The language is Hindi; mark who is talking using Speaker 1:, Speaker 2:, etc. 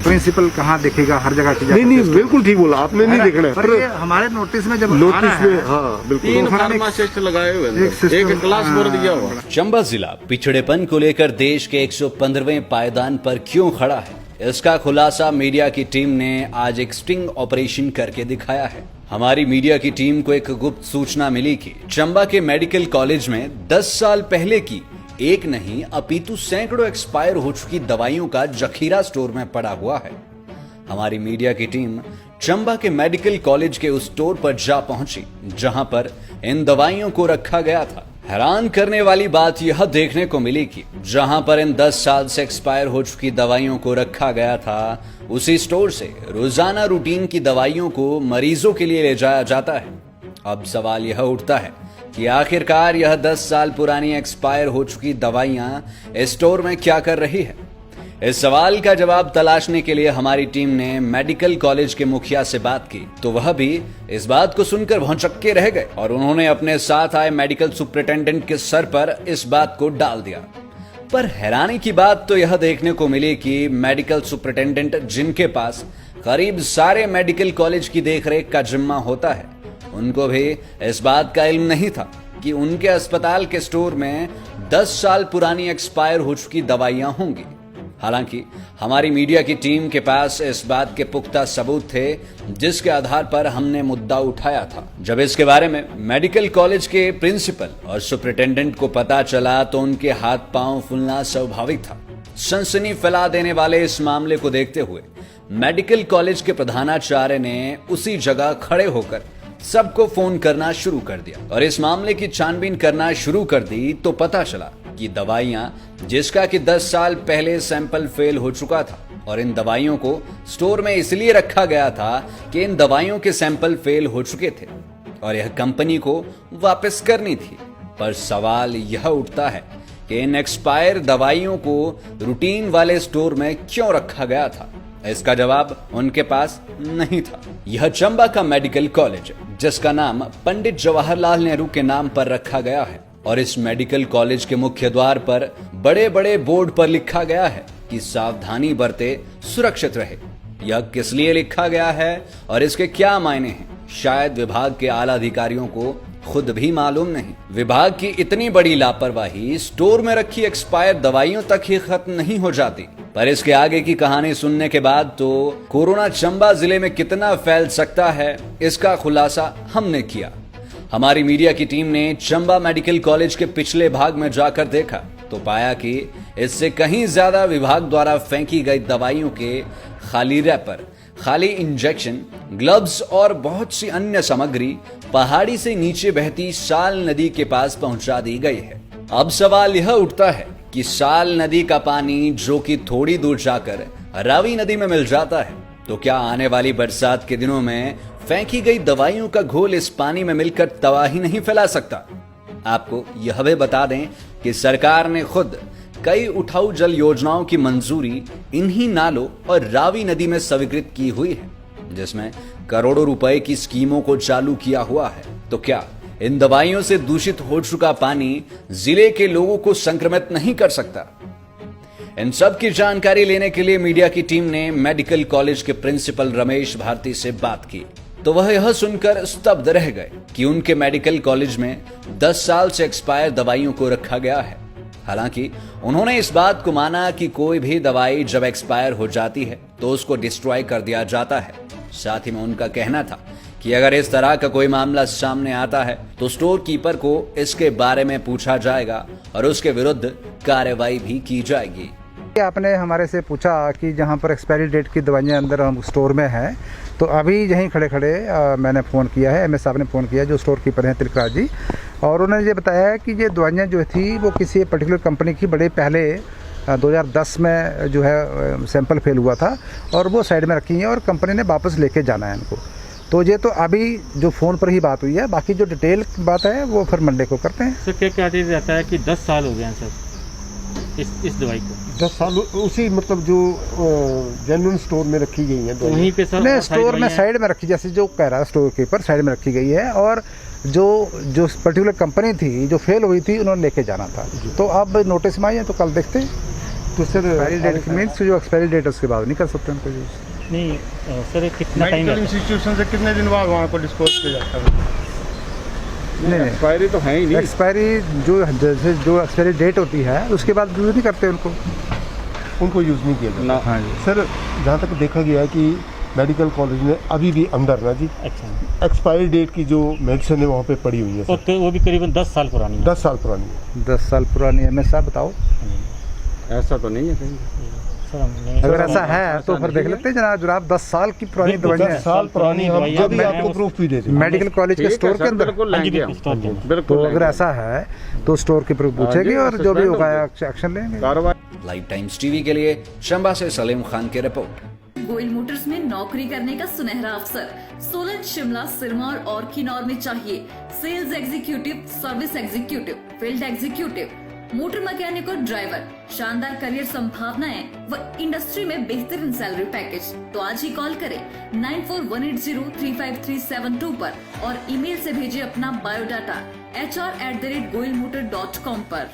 Speaker 1: प्रिंसिपल कहाँ देखेगा, हर जगह की
Speaker 2: नहीं बिल्कुल ठीक बोला आपने, नहीं देखना है
Speaker 1: पर ये हमारे नोटिस में जब
Speaker 2: नोटिस में। हाँ बिल्कुल
Speaker 3: 3 फार्मासिस्ट लगाए हुए हैं, एक क्लास बोर्ड दिया हुआ।
Speaker 4: चंबा जिला पिछड़ेपन को लेकर देश के 115वें पायदान पर क्यों खड़ा है, इसका खुलासा मीडिया की टीम ने आज एक स्टिंग ऑपरेशन करके दिखाया है। हमारी मीडिया की टीम को एक गुप्त सूचना मिली कि चंबा के मेडिकल कॉलेज में 10 साल पहले की एक नहीं अपितु सैकड़ों एक्सपायर हो चुकी दवाइयों का जखीरा स्टोर में पड़ा हुआ है। हमारी मीडिया की टीम चंबा के मेडिकल कॉलेज के उस स्टोर पर जा पहुंची जहां पर इन दवाइयों को रखा गया था। हैरान करने वाली बात यह देखने को मिली कि जहां पर इन 10 साल से एक्सपायर हो चुकी दवाइयों को रखा गया था, उसी स्टोर से रोजाना रूटीन की दवाइयों को मरीजों के लिए ले जाया जाता है। अब सवाल यह उठता है कि आखिरकार यह 10 साल पुरानी एक्सपायर हो चुकी दवाइयां इस स्टोर में क्या कर रही है। इस सवाल का जवाब तलाशने के लिए हमारी टीम ने मेडिकल कॉलेज के मुखिया से बात की, तो वह भी इस बात को सुनकर भौंचक्के रह गए और उन्होंने अपने साथ आए मेडिकल सुपरिटेंडेंट के सर पर इस बात को डाल दिया। पर हैरानी की बात तो यह देखने को मिली कि मेडिकल सुपरिटेंडेंट, जिनके पास करीब सारे मेडिकल कॉलेज की देखरेख का जिम्मा होता है, उनको भी इस बात का इल्म नहीं था कि उनके अस्पताल के स्टोर में 10 साल पुरानी एक्सपायर हो चुकी दवाइयां होंगी। हालांकि हमारी मीडिया की टीम के पास इस बात के पुख्ता सबूत थे जिसके आधार पर हमने मुद्दा उठाया था। जब इसके बारे में मेडिकल कॉलेज के प्रिंसिपल और सुपरिटेंडेंट को पता चला तो उनके हाथ पांव फूलना स्वाभाविक था। सनसनी फैला देने वाले इस मामले को देखते हुए मेडिकल कॉलेज के प्रधानाचार्य ने उसी जगह खड़े होकर सबको फोन करना शुरू कर दिया और इस मामले की छानबीन करना शुरू कर दी। तो पता चला कि दवाइयां, जिसका कि 10 साल पहले सैंपल फेल हो चुका था और इन दवाइयों को स्टोर में इसलिए रखा गया था कि इन दवाइयों के सैंपल फेल हो चुके थे और यह कंपनी को वापस करनी थी। पर सवाल यह उठता है कि इन एक्सपायर दवाइयों को रूटीन वाले स्टोर में क्यों रखा गया था। इसका जवाब उनके पास नहीं था। यह चंबा का मेडिकल कॉलेज, जिसका नाम पंडित जवाहरलाल नेहरू के नाम पर रखा गया है, और इस मेडिकल कॉलेज के मुख्य द्वार पर बड़े बड़े बोर्ड पर लिखा गया है कि सावधानी बरते, सुरक्षित रहे। यह किस लिए लिखा गया है और इसके क्या मायने हैं, शायद विभाग के आला अधिकारियों को खुद भी मालूम नहीं। विभाग की इतनी बड़ी लापरवाही स्टोर में रखी एक्सपायर दवाइयों तक ही खत्म नहीं हो जाती। पर इसके आगे की कहानी सुनने के बाद तो कोरोना चंबा जिले में कितना फैल सकता है, इसका खुलासा हमने किया। हमारी मीडिया की टीम ने चंबा मेडिकल कॉलेज के पिछले भाग में जाकर देखा तो पाया कि इससे कहीं ज्यादा विभाग द्वारा फेंकी गई दवाइयों के खाली रैपर, खाली इंजेक्शन, ग्लव्स और बहुत सी अन्य सामग्री पहाड़ी से नीचे बहती साल नदी के पास पहुंचा दी गई है। अब सवाल यह उठता है कि साल नदी का पानी, जो कि थोड़ी दूर जाकर रावी नदी में मिल जाता है, तो क्या आने वाली बरसात के दिनों में फेंकी गई दवाइयों का घोल इस पानी में मिलकर तबाही नहीं फैला सकता। आपको यह भी बता दें कि सरकार ने खुद कई उठाऊ जल योजनाओं की मंजूरी इन्हीं नालों और रावी नदी में स्वीकृत की हुई है, जिसमें करोड़ों रुपए की स्कीमों को चालू किया हुआ है। तो क्या इन दवाइयों से दूषित हो चुका पानी जिले के लोगों को संक्रमित नहीं कर सकता? इन सब की जानकारी लेने के लिए मीडिया की टीम ने मेडिकल कॉलेज के प्रिंसिपल रमेश भारती से बात की, तो वह यह सुनकर स्तब्ध रह गए कि उनके मेडिकल कॉलेज में 10 साल से एक्सपायर दवाइयों को रखा गया है। हालांकि उन्होंने इस बात को माना कि कोई भी दवाई जब एक्सपायर हो जाती है तो उसको डिस्ट्रॉय कर दिया जाता है। साथ ही में उनका कहना था कि अगर इस तरह का कोई मामला सामने आता है तो स्टोर कीपर को इसके बारे में पूछा जाएगा और उसके विरुद्ध कार्रवाई भी की जाएगी।
Speaker 1: आपने हमारे से पूछा कि जहाँ पर एक्सपायरी डेट की दवाइयाँ अंदर हम स्टोर में हैं, तो अभी यहीं खड़े खड़े मैंने फ़ोन किया है, MS साहब ने फ़ोन किया, जो स्टोर कीपर हैं तिलकराज जी, और उन्होंने ये बताया कि ये दवाइयाँ जो थी वो किसी पर्टिकुलर कंपनी की बड़े पहले 2010 में जो है सैंपल फेल हुआ था और वो साइड में रखी हैं और कंपनी ने वापस लेके जाना है इनको। तो ये तो अभी जो फ़ोन पर ही बात हुई है, बाकी जो डिटेल बात है वो फिर मंडे को करते हैं।
Speaker 5: सर क्या चीज़ रहता है कि 10 साल हो गए हैं सर इस दवाई को?
Speaker 2: 10 साल उसी मतलब जो जेन्युइन स्टोर में रखी गई है
Speaker 5: वहीं पे सर?
Speaker 1: नहीं, स्टोर में साइड में रखी, जैसे जो कह रहा है स्टोर कीपर, साइड में रखी गई है और जो पर्टिकुलर कंपनी थी जो फेल हुई थी उन्होंने लेके जाना था। तो अब नोटिस में आई है तो कल देखते हैं।
Speaker 2: तो सर
Speaker 1: एक्सपायरी डेट मीन्स जो एक्सपायरी डेट है उसके बाद नहीं कर सकते उनको यूज़।
Speaker 5: नहीं सर कितना टाइम
Speaker 6: मेडिकल
Speaker 5: लगता है?
Speaker 6: इंस्टीट्यूशन से कितने दिन बाद वहाँ को डिस्पोज किया जाता है?
Speaker 1: नहीं नहीं,
Speaker 3: एक्सपायरी तो है ही नहीं।
Speaker 1: एक्सपायरी जो जैसे जो एक्सपायरी डेट होती है उसके बाद यूज़ नहीं करते उनको।
Speaker 2: उनको यूज़ नहीं किया जाता।
Speaker 3: ना
Speaker 1: हाँ जी।
Speaker 2: सर जहाँ तक देखा गया है कि मेडिकल कॉलेज में अभी भी अंदर ना जी
Speaker 5: अच्छा,
Speaker 2: एक्सपायरी डेट की जो मेडिसिन है वहाँ पे पड़ी हुई है
Speaker 5: और
Speaker 2: सर,
Speaker 5: वो भी करीबन 10 साल पुरानी है।
Speaker 2: 10 साल पुरानी है।
Speaker 1: 10 साल पुरानी है। साहब बताओ,
Speaker 3: ऐसा तो नहीं है कहीं।
Speaker 5: सर हमने
Speaker 1: अगर ऐसा है तो फिर देख लेते हैं जनाब 10 साल की पुरानी
Speaker 5: बिल्कुल,
Speaker 1: दवाइयाँ
Speaker 2: 10
Speaker 1: हैं
Speaker 2: साल पुरानी हम
Speaker 5: दवाइयाँ
Speaker 2: अभी
Speaker 5: मैं
Speaker 2: आपको
Speaker 5: उस-
Speaker 2: प्रूफ भी दे देंगे।
Speaker 1: मेडिकल कॉलेज के
Speaker 3: ठीक है
Speaker 1: स्टोर के
Speaker 3: सर,
Speaker 1: अंदर।
Speaker 3: बिल्कुल
Speaker 5: हाँ जी,
Speaker 3: लेंगे
Speaker 5: बिल्कुल,
Speaker 3: हम।
Speaker 5: स्टोर के
Speaker 3: बिल्कुल
Speaker 1: तो अगर
Speaker 3: लेंगे।
Speaker 1: ऐसा है तो स्टोर के ऊपर पूछेंगे
Speaker 3: जी,
Speaker 1: और जो भी
Speaker 3: सस्पेंड
Speaker 1: होगा
Speaker 3: होगी।
Speaker 1: एक्शन लेंगे।
Speaker 3: कार्रवाई।
Speaker 4: लाइव टाइम्स टीवी के लिए चंबा से सलीम खान की रिपोर्ट।
Speaker 7: गोयल मोटर्स में नौकरी करने का सुनहरा अवसर सोलन, शिमला, सिरमौर और किन्नौर में चाहिए sales executive, service executive, field executive, motor mechanic और ड्राइवर। शानदार करियर संभावनाएं व इंडस्ट्री में बेहतरीन सैलरी पैकेज। तो आज ही कॉल करें 9418035372 पर और ईमेल से भेजिए अपना बायोडाटा hr@goilmotor.com पर।